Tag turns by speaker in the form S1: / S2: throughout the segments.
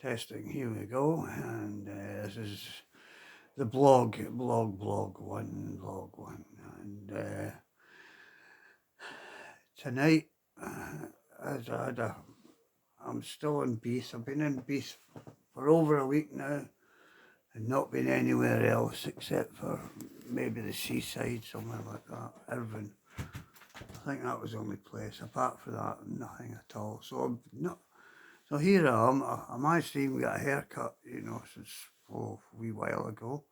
S1: Testing, here we go, and this is the blog one, and tonight, as I had I'm still in Beath. I've been in Beath for over a week now, and not been anywhere else except for maybe the seaside, somewhere like that, Irvine. I think that was the only place. Apart from that, nothing at all. So here I am. I managed to even get a haircut, since a wee while ago.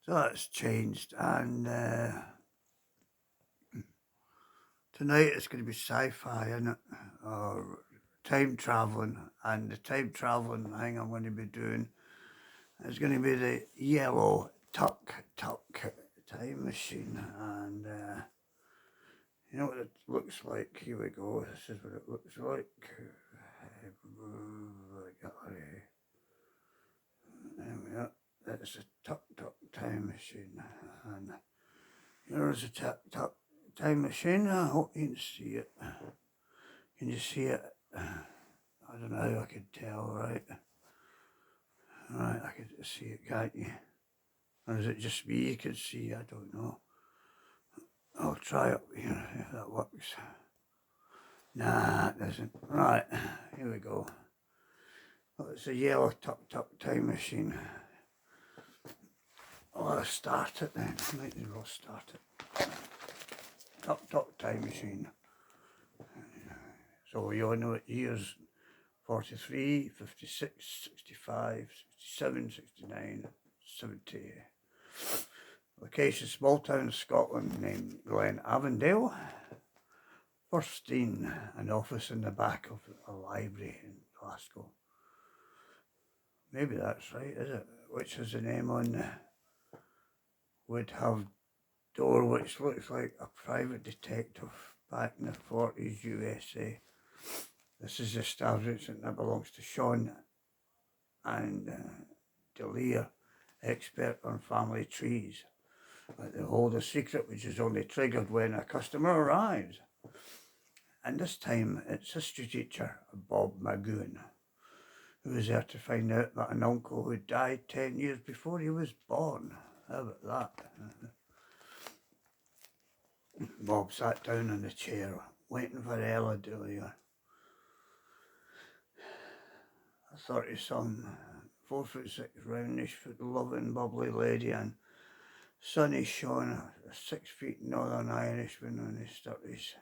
S1: So that's changed, and tonight it's going to be sci-fi, isn't it? Or time travelling, and the time travelling thing I'm going to be doing is going to be the yellow tuk time machine, and you know what it looks like. Here we go. This is what it looks like. There we are. That's a tuk time machine, and here's a tuk time machine. I hope you can see it. Can you see it? I don't know how I could tell, right? Right, I could see it, can't you? Or is it just me you can see? I don't know. I'll try up here if that works. Nah, it doesn't. Right, here we go. Well, it's a yellow tuk time machine. I'll start it then. Might as well start it. Tuk time machine. So you all know it years 43, 56, 65, 67, 69, 70. Location, small town in Scotland named Glen Avondale. First scene, an office in the back of a library in Glasgow. Maybe that's right, is it? Which is the name on the would have door, which looks like a private detective back in the 40s USA. This is the establishment that belongs to Sean and Delia, expert on family trees. But they hold a secret which is only triggered when a customer arrives. And this time it's history teacher, Bob Magoon, who was there to find out about an uncle who died 10 years before he was born. How about that? Bob sat down in the chair, waiting for Ella Delia. A 30-some, 4'6", roundish, loving, bubbly lady, and Sonny Sean, a 6 feet Northern Irishman in his 30s.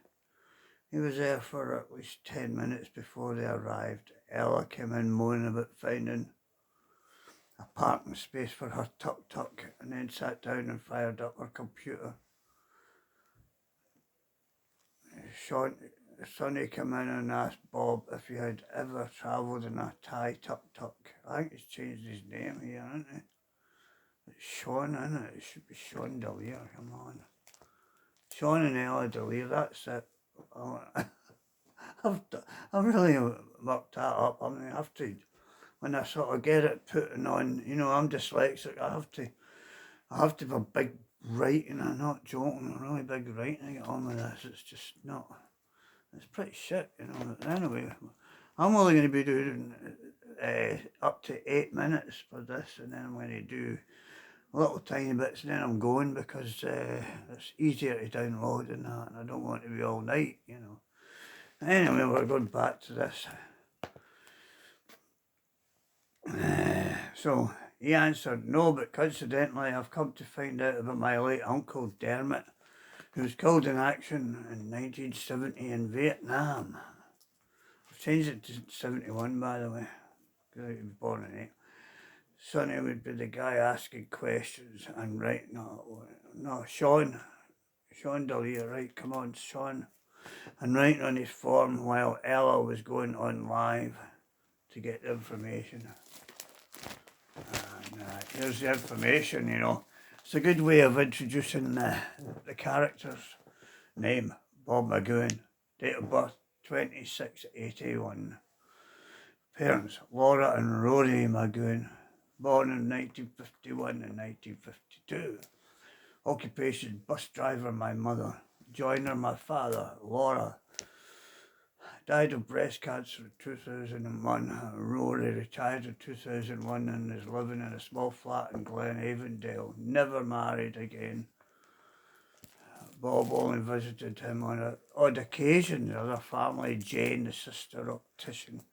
S1: He was there for at least 10 minutes before they arrived. Ella came in moaning about finding a parking space for her tuk-tuk and then sat down and fired up her computer. Sonny came in and asked Bob if he had ever travelled in a Thai tuk-tuk. I think he's changed his name here, hasn't he? It's Sean, isn't it? It should be Sean Delia, come on. Sean and Ella Delia, that's it. I've really worked that up. I mean, I have to, when I sort of get it putting on, I'm dyslexic. I have to have a big writing. I'm not joking. A really big writing to get on with this. It's just not. It's pretty shit, Anyway, I'm only going to be doing up to 8 minutes for this, and then I'm going to do little tiny bits, and then I'm going because it's easier to download than that, and I don't want to be all night, Anyway, we're going back to this. So he answered no, but coincidentally I've come to find out about my late uncle Dermot, who was killed in action in 1970 in Vietnam. I've changed it to 71, by the way, because he was born in 8. Sonny would be the guy asking questions and Sean Delia, right, come on, Sean. And writing on his form while Ella was going on live to get the information. And here's the information, It's a good way of introducing the character's name, Bob Magoon. Date of birth, 2681. Parents, Laura and Rory Magoon. Born in 1951 and 1952. Occupation, bus driver, my mother. Joiner, my father. Laura died of breast cancer in 2001. Rory retired in 2001 and is living in a small flat in Glen Avondale. Never married again. Bob only visited him on an odd occasion. The other family, Jane, the sister optician,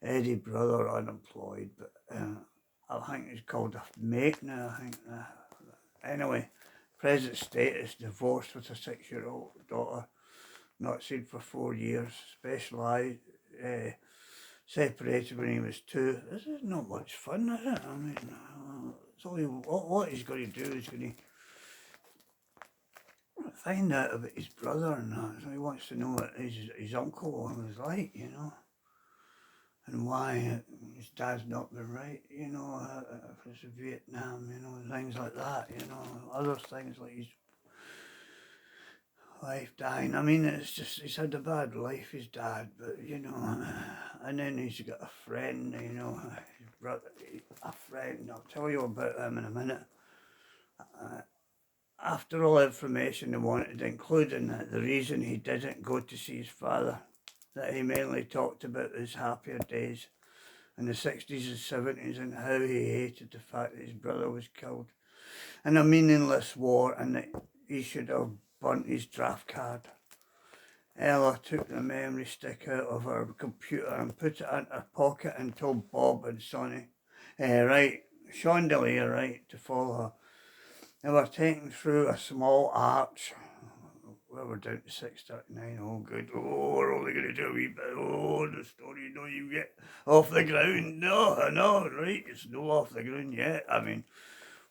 S1: Eddie, brother, unemployed, but I think he's called a mate now, I think. Anyway, present status, divorced with a 6-year-old daughter, not seen for 4 years, separated when he was 2. This is not much fun, is it? I mean, it's only, what he's going to do is going to find out about his brother and that. So he wants to know what his uncle was like, you know, and why his dad's not been right, you know, if it's Vietnam, you know, things like that, you know, other things like his wife dying. I mean, it's just, he's had a bad life, his dad, but, you know, and then he's got a friend, you know, his brother, a friend, I'll tell you about him in a minute. After all the information they wanted, including the reason he didn't go to see his father, that he mainly talked about his happier days in the 60s and 70s and how he hated the fact that his brother was killed in a meaningless war and that he should have burnt his draft card. Ella took the memory stick out of her computer and put it in her pocket and told Bob and Sonny, chandelier, to follow her. They were taken through a small arch. Well, we're down to 6:39. Oh, good. Oh, we're only going to do a wee bit. Oh, the story, no, you get off the ground. No, I know, right? It's no off the ground yet. I mean,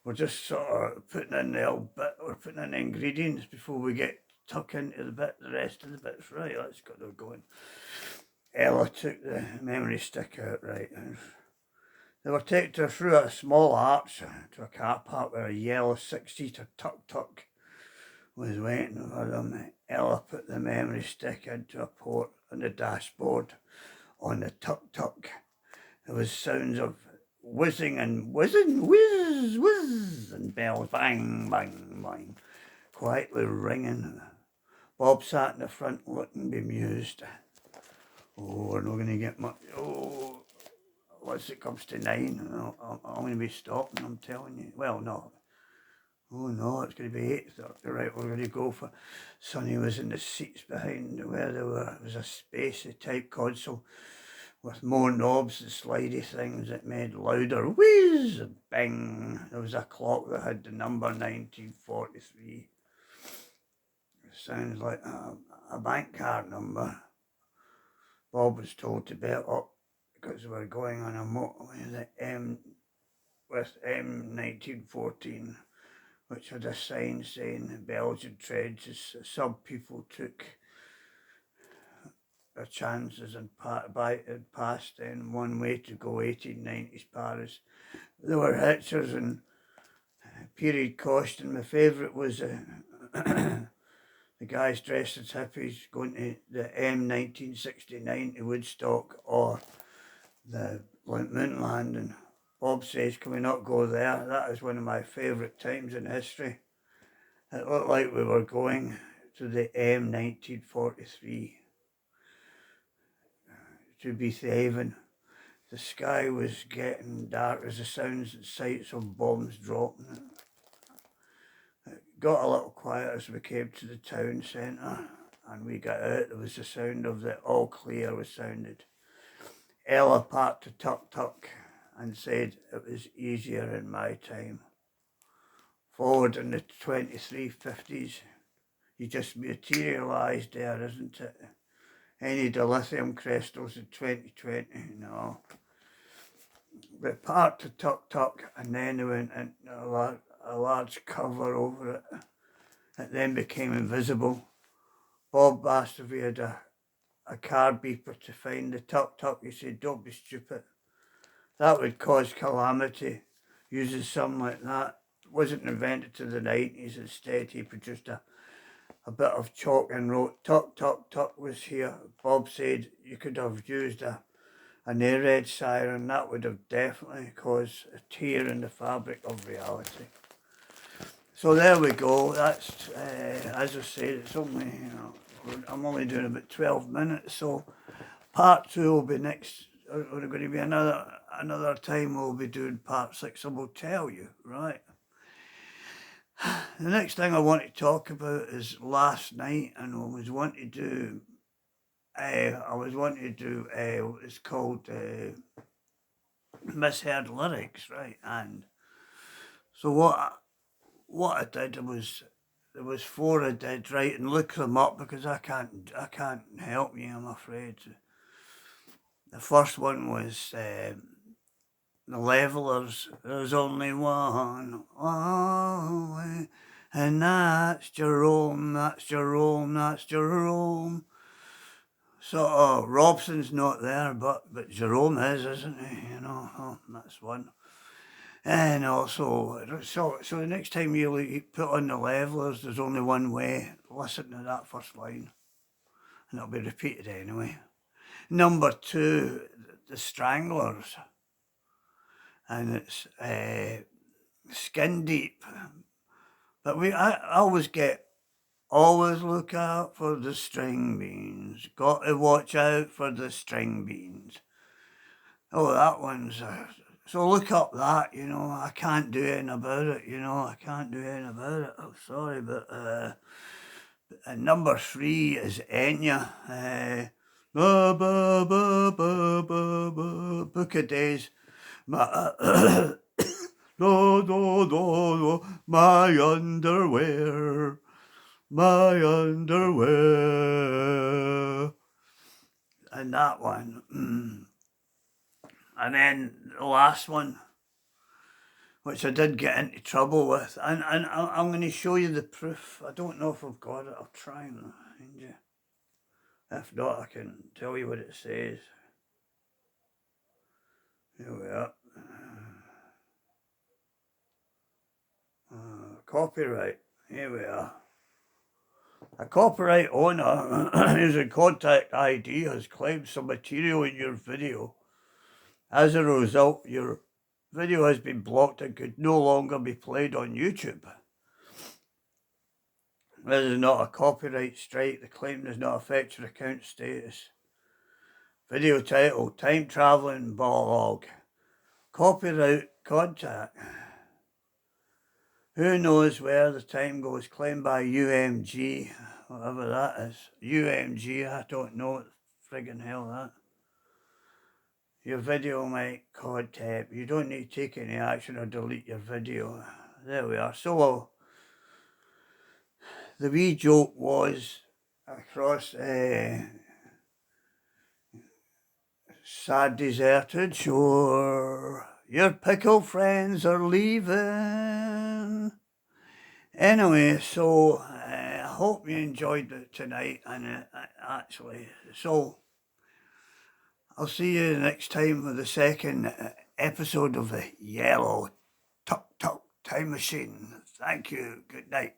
S1: we're just sort of putting in the old bit. We're putting in the ingredients before we get tuck into the rest of the bits. Right, let's get her going. Ella took the memory stick out, right. They were taken through a small arch to a car park where a yellow 6-seater tuk-tuk was waiting for them. Ella put the memory stick into a port on the dashboard on the tuk-tuk. There was sounds of whizzing, whiz, and bells, bang, bang, bang, quietly ringing. Bob sat in the front looking bemused. Oh, we're not going to get much. Oh, once it comes to 9, I'm going to be stopping, I'm telling you. Well, no. Oh no, it's going to be 8:30. Right, we're going to go for... Sonny was in the seats behind where there was a spacey type console with more knobs and slidey things that made louder whiz and bang. There was a clock that had the number 1943. It sounds like a bank card number. Bob was told to bet up because we were going on a motorway with M1914, which had a sign saying Belgian trades as some people took their chances and passed then one way to go 1890s Paris. There were hitchers and period costing. My favourite was the guys dressed as hippies going to the M1969 to Woodstock or the moon landing. Bob says, can we not go there? That is one of my favourite times in history. It looked like we were going to the M1943 to Beethaven. The sky was getting dark as the sounds and sights of bombs dropping. It got a little quiet as we came to the town centre and we got out. There was the sound of the all clear was sounded. Ella parked the tuk-tuk and said it was easier in my time. Forward in the 2350s, you just materialised there, isn't it? Any dilithium crystals in 2020? No. We parked the tuk-tuk and then we went into a large cover over it. It then became invisible. Bob asked if we had a car beeper to find the tuk-tuk. He said, don't be stupid. That would cause calamity. Using something like that wasn't invented to the 90s. Instead, he produced a bit of chalk and wrote, "Tuk, tuk, tuk was here." Bob said you could have used an air raid siren. That would have definitely caused a tear in the fabric of reality. So there we go. That's, as I said, it's only, I'm only doing about 12 minutes, so part 2 will be next, or going to be another time we'll be doing part 6, and we'll tell you, right? The next thing I want to talk about is last night, and I was wanting to do, it's called Misheard Lyrics, right? And so what I did was, there was 4 I did, right, and look them up because I can't help you, I'm afraid. The first one was The Levellers. There's only one way, and that's Jerome, that's Jerome, that's Jerome. So Robson's not there, but Jerome is, isn't he? You know, that's one. And also, so the next time you put on The Levellers, there's only one way, listen to that first line, and it'll be repeated anyway. Number 2, The Stranglers, and it's Skin Deep. But I always look out for the string beans. Got to watch out for the string beans. Oh, that one's... so look up that, you know. I can't do anything about it, you know. I can't do anything about it. I'm sorry, but... and number 3 is Enya. Book of Days. No, my underwear. And that one. And then the last one, which I did get into trouble with. And I'm going to show you the proof. I don't know if I've got it. I'll try and find you. If not, I can tell you what it says. Here we are. Copyright. Here we are. A copyright owner using contact ID has claimed some material in your video. As a result, your video has been blocked and could no longer be played on YouTube. This is not a copyright strike. The claim does not affect your account status. Video title, Time Traveling Blog. Copyright contact. Who knows where the time goes? Claimed by UMG, whatever that is. UMG, I don't know what the friggin' hell that. Your video might contact. You don't need to take any action or delete your video. There we are. So the wee joke was across sad deserted shore. Your pickle friends are leaving. Anyway, so I hope you enjoyed it tonight, and actually, so I'll see you next time with the second episode of the Yellow Tuk Tuk Time Machine. Thank you. Good night.